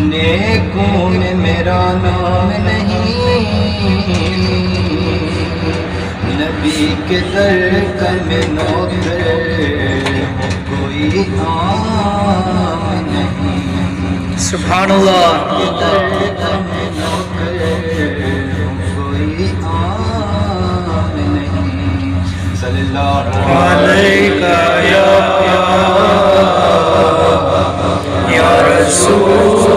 نیکوں میں میرا نام نہیں، نبی کے در کا میں نوکر کوئی عام نہیں، سبحان اللہ. کے در کا میں نوکر کوئی عام نہیں. صلی اللہ علیکہ یا رسول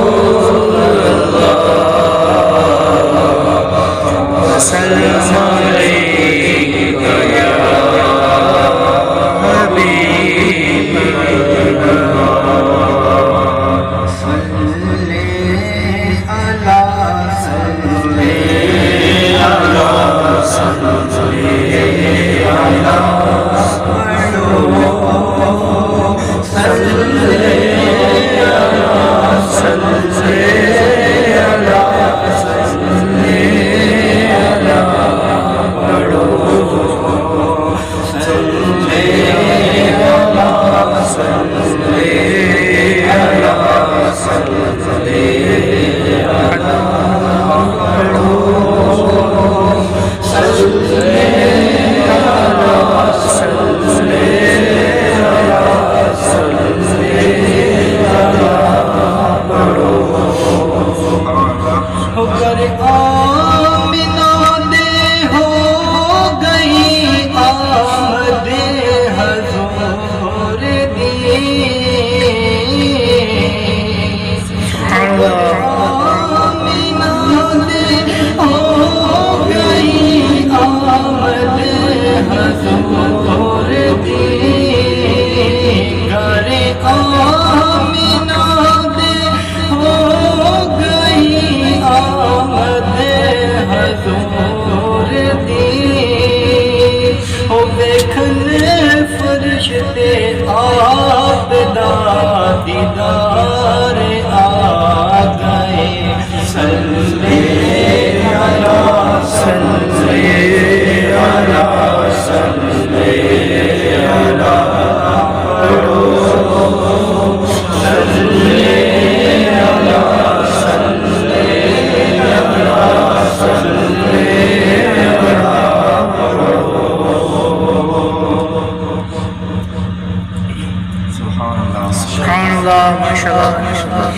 اللہ وسلم علیکہ یا حبیب اللہ. صلی اللہ صلی فرشتے